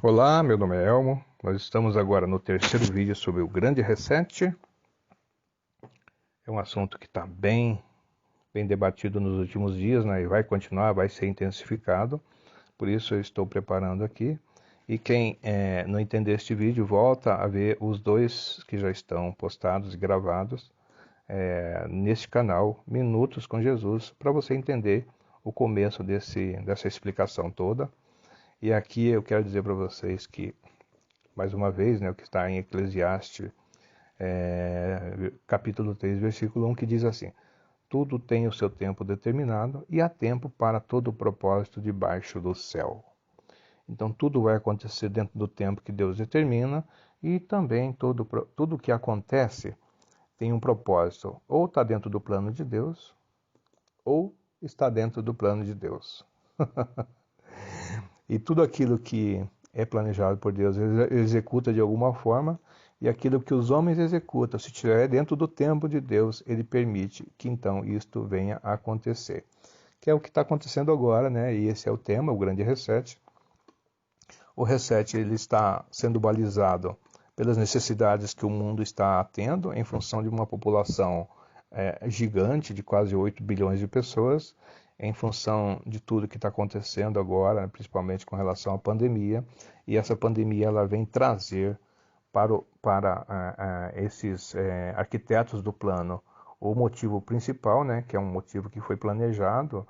Olá, meu nome é Elmo. Nós estamos agora no terceiro vídeo sobre o Grande Reset. É um assunto que está bem debatido nos últimos dias, né? E vai continuar, vai ser intensificado. Por isso eu estou preparando aqui. E quem não entender este vídeo, volta a ver os dois que já estão postados e gravados neste canal, Minutos com Jesus, para você entender o começo dessa explicação toda. E aqui eu quero dizer para vocês que, mais uma vez, o que está em Eclesiastes, capítulo 3, versículo 1, que diz assim: tudo tem o seu tempo determinado e há tempo para todo o propósito debaixo do céu. Então tudo vai acontecer dentro do tempo que Deus determina e também tudo que acontece tem um propósito. Ou está dentro do plano de Deus ou está dentro do plano de Deus. E tudo aquilo que é planejado por Deus, ele executa de alguma forma, e aquilo que os homens executam, se estiver dentro do tempo de Deus, ele permite que então isto venha a acontecer. Que é o que está acontecendo agora, né? E esse é o tema, o Grande Reset. O Reset ele está sendo balizado pelas necessidades que o mundo está tendo em função de uma população gigante de quase 8 bilhões de pessoas, em função de tudo que está acontecendo agora, principalmente com relação à pandemia, e essa pandemia ela vem trazer para esses arquitetos do plano o motivo principal, né, que é um motivo que foi planejado.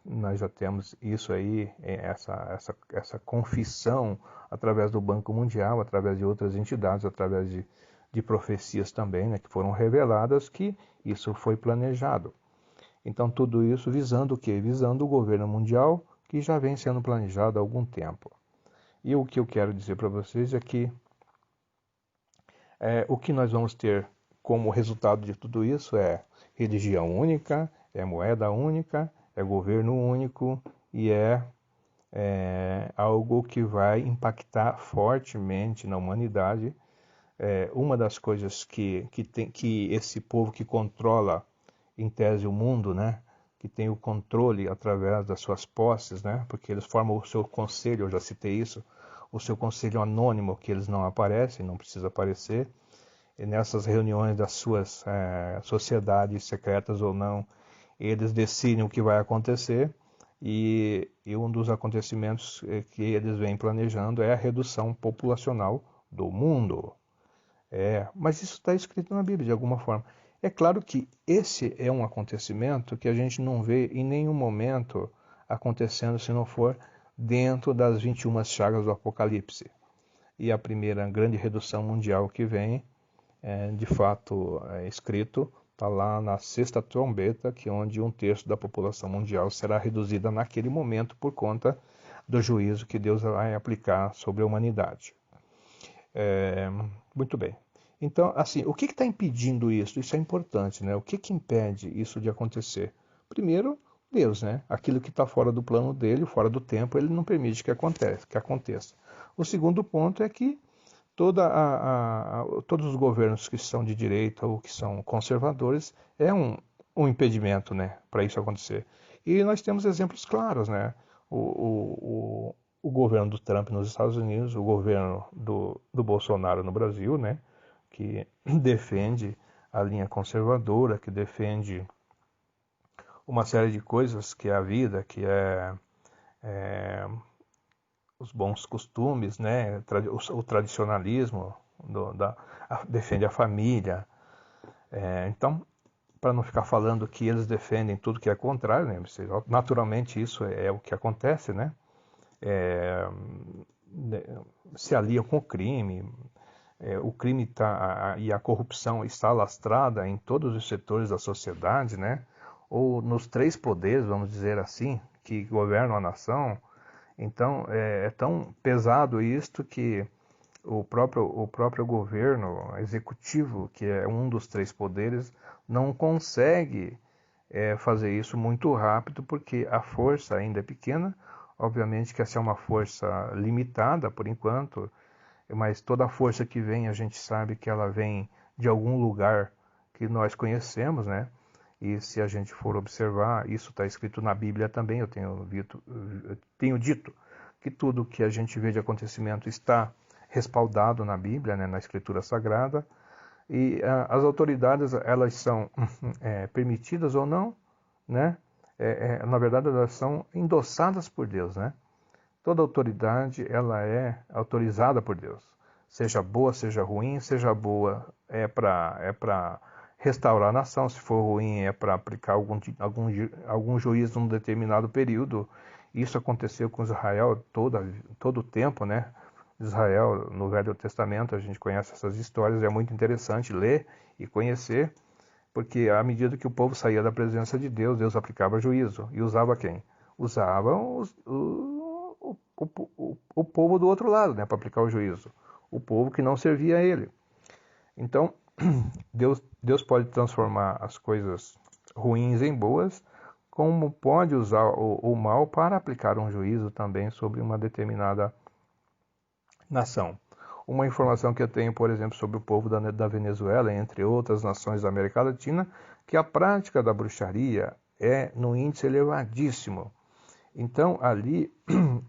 Nós já temos isso aí, essa confissão através do Banco Mundial, através de outras entidades, através de profecias também, né, que foram reveladas que isso foi planejado. Então tudo isso visando o quê? Visando o governo mundial, que já vem sendo planejado há algum tempo. E o que eu quero dizer para vocês é que o que nós vamos ter como resultado de tudo isso é religião única, é moeda única, é governo único e é algo que vai impactar fortemente na humanidade. Uma das coisas que esse povo que controla, em tese, o mundo, né, que tem o controle através das suas posses, né, porque eles formam o seu conselho, eu já citei isso, o seu conselho anônimo, que eles não aparecem, não precisa aparecer, e nessas reuniões das suas sociedades secretas ou não, eles decidem o que vai acontecer, e um dos acontecimentos que eles vêm planejando é a redução populacional do mundo. Mas isso está escrito na Bíblia de alguma forma. É claro que esse é um acontecimento que a gente não vê em nenhum momento acontecendo se não for dentro das 21 chagas do Apocalipse. E a primeira grande redução mundial que vem, de fato escrito, está lá na sexta trombeta, que é onde 1/3 da população mundial será reduzida naquele momento por conta do juízo que Deus vai aplicar sobre a humanidade. Muito bem. Então, assim, o que está impedindo isso? Isso é importante, né? O que impede isso de acontecer? Primeiro, Deus, né? Aquilo que está fora do plano dele, fora do tempo, ele não permite que aconteça. O segundo ponto é que todos os governos que são de direita ou que são conservadores é um impedimento, né, para isso acontecer. E nós temos exemplos claros, né? O governo do Trump nos Estados Unidos, o governo do Bolsonaro no Brasil, né, que defende a linha conservadora, que defende uma série de coisas, que é a vida, que é os bons costumes, né, o tradicionalismo, defende a família. Então, para não ficar falando que eles defendem tudo que é contrário, né, naturalmente isso é o que acontece, né? Se aliam com o crime. O crime e a corrupção está alastrada em todos os setores da sociedade, né? Ou nos 3 poderes, vamos dizer assim, que governam a nação. Então é tão pesado isto que o próprio governo executivo, que é um dos 3 poderes, não consegue fazer isso muito rápido, porque a força ainda é pequena. Obviamente que essa é uma força limitada por enquanto, mas toda a força que vem, a gente sabe que ela vem de algum lugar que nós conhecemos, né? E se a gente for observar, isso está escrito na Bíblia também, eu tenho dito que tudo que a gente vê de acontecimento está respaldado na Bíblia, né, na Escritura Sagrada, e as autoridades, elas são permitidas ou não, né? Na verdade, elas são endossadas por Deus, né? Toda autoridade, ela é autorizada por Deus. Seja boa, seja ruim, seja boa é para restaurar a nação, se for ruim é para aplicar algum juízo num determinado período. Isso aconteceu com Israel todo o tempo, né? Israel, no Velho Testamento, a gente conhece essas histórias, é muito interessante ler e conhecer, porque à medida que o povo saía da presença de Deus, Deus aplicava juízo. E usava quem? Usava o povo do outro lado, né, para aplicar o juízo. O povo que não servia a ele. Então, Deus pode transformar as coisas ruins em boas, como pode usar o mal para aplicar um juízo também sobre uma determinada nação. Uma informação que eu tenho, por exemplo, sobre o povo da Venezuela, entre outras nações da América Latina, que a prática da bruxaria é no índice elevadíssimo. Então, ali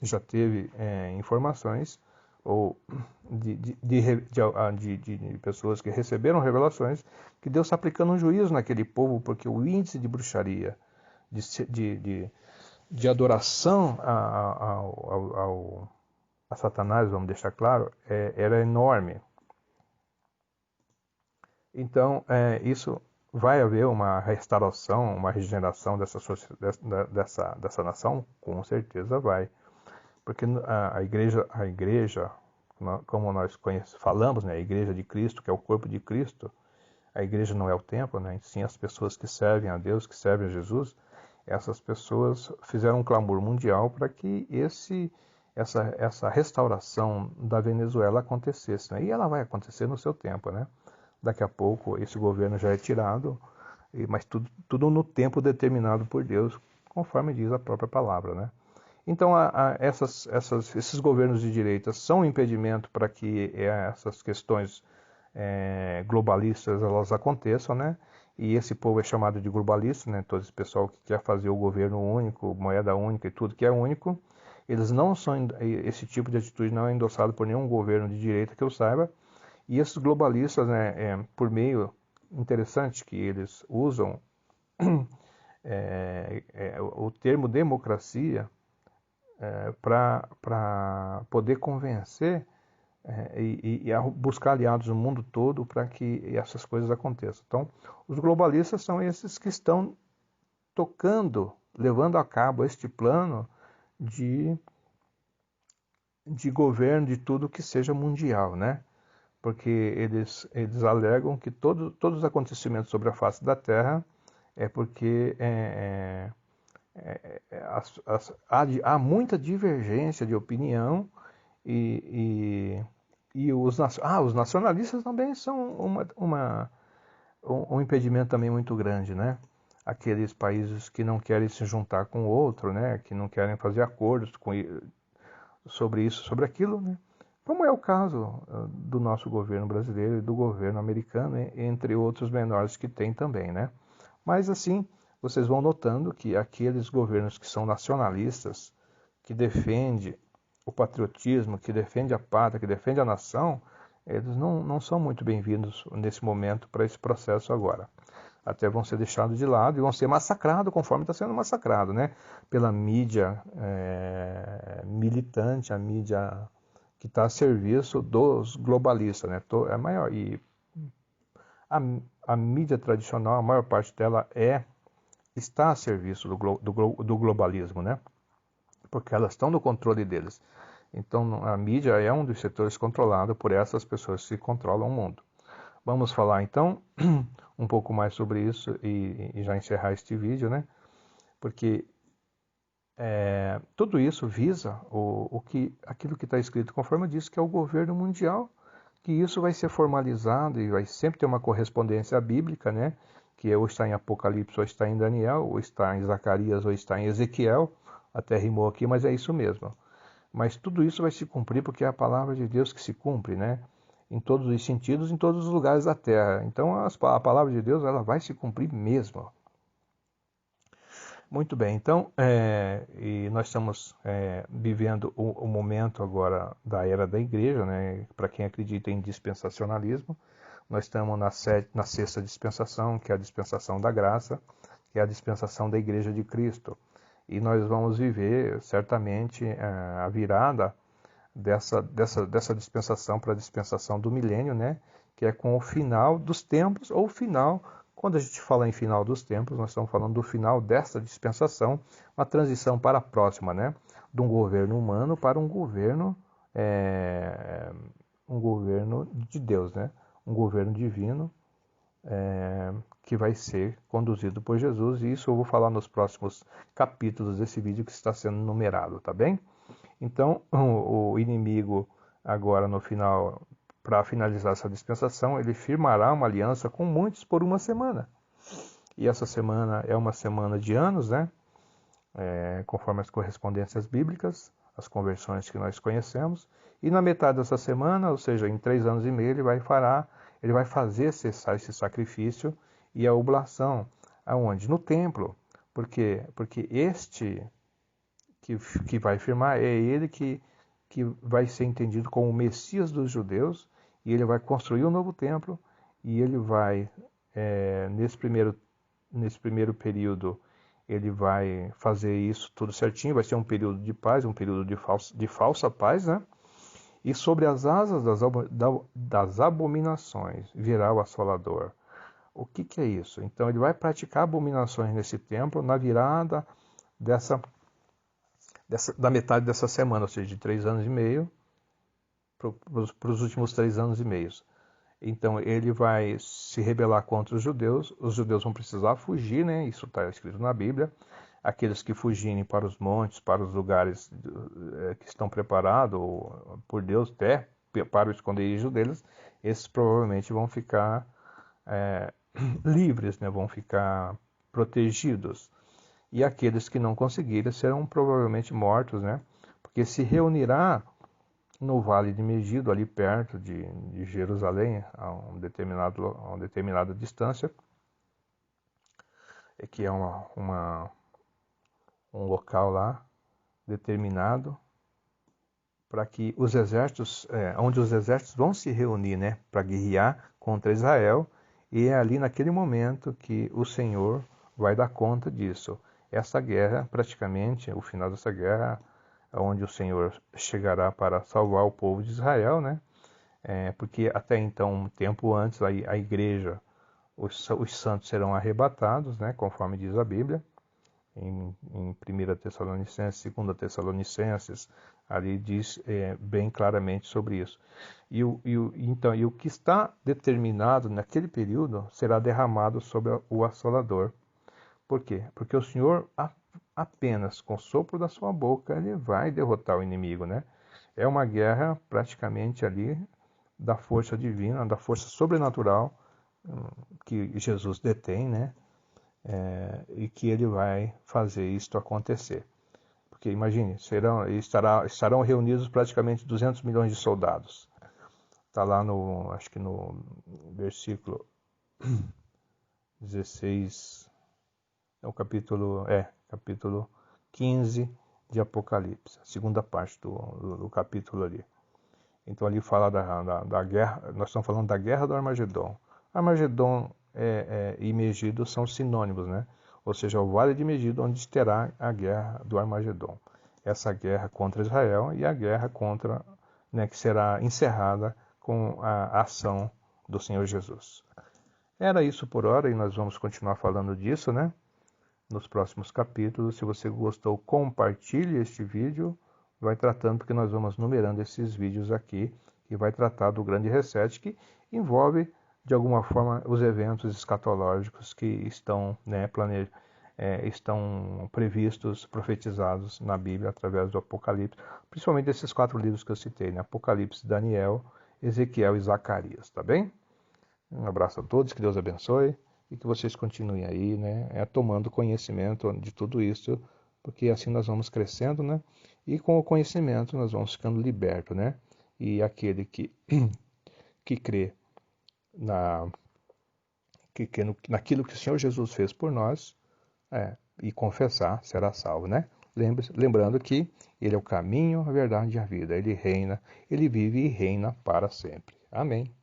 já teve informações ou de pessoas que receberam revelações que Deus está aplicando um juízo naquele povo, porque o índice de bruxaria, de adoração a Satanás, vamos deixar claro, era enorme. Então, isso vai haver uma restauração, uma regeneração dessa nação? Com certeza vai. Porque a igreja, como nós falamos, né, a igreja de Cristo, que é o corpo de Cristo, a igreja não é o templo, né, sim as pessoas que servem a Deus, que servem a Jesus, essas pessoas fizeram um clamor mundial para que essa restauração da Venezuela acontecesse, né? E ela vai acontecer no seu tempo, né? Daqui a pouco esse governo já é tirado, mas tudo no tempo determinado por Deus, conforme diz a própria palavra, né? Então esses governos de direita são um impedimento para que essas questões globalistas elas aconteçam, né? E esse povo é chamado de globalista, né? Todo esse pessoal que quer fazer o governo único, moeda única e tudo que é único. Eles não são, esse tipo de atitude não é endossado por nenhum governo de direita que eu saiba. E esses globalistas, né, por meio interessante que eles usam o termo democracia para poder convencer e buscar aliados no mundo todo para que essas coisas aconteçam. Então, os globalistas são esses que estão tocando, levando a cabo este plano de governo de tudo que seja mundial, né? Porque eles alegam que todos os acontecimentos sobre a face da Terra é porque há muita divergência de opinião e os nacionalistas também são um impedimento também muito grande, né? Aqueles países que não querem se juntar com o outro, né? Que não querem fazer acordos sobre isso, sobre aquilo, né? Como é o caso do nosso governo brasileiro e do governo americano, entre outros menores que tem também, né? Mas assim, vocês vão notando que aqueles governos que são nacionalistas, que defendem o patriotismo, que defendem a pátria, que defendem a nação, eles não são muito bem-vindos nesse momento para esse processo agora. Até vão ser deixados de lado e vão ser massacrados conforme está sendo massacrado, né? Pela mídia militante, a mídia que está a serviço dos globalistas, né? É maior. E a mídia tradicional, a maior parte dela está a serviço do globalismo, né? Porque elas estão no controle deles. Então, a mídia é um dos setores controlado por essas pessoas que controlam o mundo. Vamos falar, então, um pouco mais sobre isso e já encerrar este vídeo, né? Porque tudo isso visa aquilo que está escrito, conforme eu disse, que é o governo mundial, que isso vai ser formalizado e vai sempre ter uma correspondência bíblica, né? Que ou está em Apocalipse, ou está em Daniel, ou está em Zacarias, ou está em Ezequiel, até rimou aqui, mas é isso mesmo. Mas tudo isso vai se cumprir porque é a palavra de Deus que se cumpre, né? Em todos os sentidos, em todos os lugares da terra. Então a palavra de Deus ela vai se cumprir mesmo. Muito bem, então, e nós estamos vivendo o momento agora da era da igreja, né? Para quem acredita em dispensacionalismo, nós estamos na sexta dispensação, que é a dispensação da graça, que é a dispensação da igreja de Cristo. E nós vamos viver certamente a virada dessa dispensação para a dispensação do milênio, né? Que é com o final dos tempos, ou o final, quando a gente fala em final dos tempos, nós estamos falando do final dessa dispensação, uma transição para a próxima, né? De um governo humano para um governo de Deus, né? Um governo divino que vai ser conduzido por Jesus, e isso eu vou falar nos próximos capítulos desse vídeo que está sendo numerado, tá bem? Então, o inimigo, agora no final, para finalizar essa dispensação, ele firmará uma aliança com muitos por uma semana. E essa semana é uma semana de anos, né? Conforme as correspondências bíblicas, as conversões que nós conhecemos. E na metade dessa semana, ou seja, em 3 anos e meio, ele vai fazer cessar esse sacrifício e a oblação. Aonde? No templo. Por quê? Porque este que vai firmar é ele que vai ser entendido como o Messias dos judeus, e ele vai construir um novo templo, e ele vai, nesse primeiro período, ele vai fazer isso tudo certinho, vai ser um período de paz, um período de falsa paz, né? E sobre as asas das abominações virá o assolador. O que é isso? Então ele vai praticar abominações nesse templo na virada da metade dessa semana, ou seja, de 3 anos e meio para os últimos 3 anos e meio. Então ele vai se rebelar contra os judeus vão precisar fugir, né? Isso está escrito na Bíblia. Aqueles que fugirem para os montes, para os lugares que estão preparados por Deus, até para o esconderijo deles, esses provavelmente vão ficar livres, né? Vão ficar protegidos. E aqueles que não conseguirem serão provavelmente mortos, né? Porque se reunirá no Vale de Megido, ali perto de Jerusalém, a uma determinada distância, que é um local lá determinado para que os exércitos, onde os exércitos vão se reunir, né, para guerrear contra Israel, e é ali naquele momento que o Senhor vai dar conta disso. Essa guerra, praticamente, o final dessa guerra, onde o Senhor chegará para salvar o povo de Israel, né? Porque até então, um tempo antes, a igreja, os santos serão arrebatados, né? Conforme diz a Bíblia, em 1 Tessalonicenses, 2 Tessalonicenses, ali diz bem claramente sobre isso. E o que está determinado naquele período será derramado sobre o assolador. Por quê? Porque o Senhor, apenas com o sopro da sua boca, ele vai derrotar o inimigo, né? É uma guerra praticamente ali da força divina, da força sobrenatural que Jesus detém, né? E que ele vai fazer isto acontecer. Porque imagine, estarão reunidos praticamente 200 milhões de soldados. Está lá acho que no versículo 16... É o capítulo 15 de Apocalipse, a segunda parte do capítulo ali. Então ali fala da guerra, nós estamos falando da guerra do Armagedon. Armagedon e Megido são sinônimos, né? Ou seja, o vale de Megido, onde terá a guerra do Armagedon. Essa guerra contra Israel e a guerra contra, né, que será encerrada com a ação do Senhor Jesus. Era isso por hora, e nós vamos continuar falando disso, né? Nos próximos capítulos. Se você gostou, compartilhe este vídeo, vai tratando, porque nós vamos numerando esses vídeos aqui, que vai tratar do grande reset, que envolve, de alguma forma, os eventos escatológicos que estão, né, estão previstos, profetizados na Bíblia, através do Apocalipse, principalmente esses 4 livros que eu citei, né? Apocalipse, Daniel, Ezequiel e Zacarias, tá bem? Um abraço a todos, que Deus abençoe. E que vocês continuem aí, né, tomando conhecimento de tudo isso, porque assim nós vamos crescendo, né, e com o conhecimento nós vamos ficando libertos, né, e aquele que crê naquilo que o Senhor Jesus fez por nós, e confessar, será salvo, né? Lembrando que ele é o caminho, a verdade e a vida. Ele reina, ele vive e reina para sempre. Amém.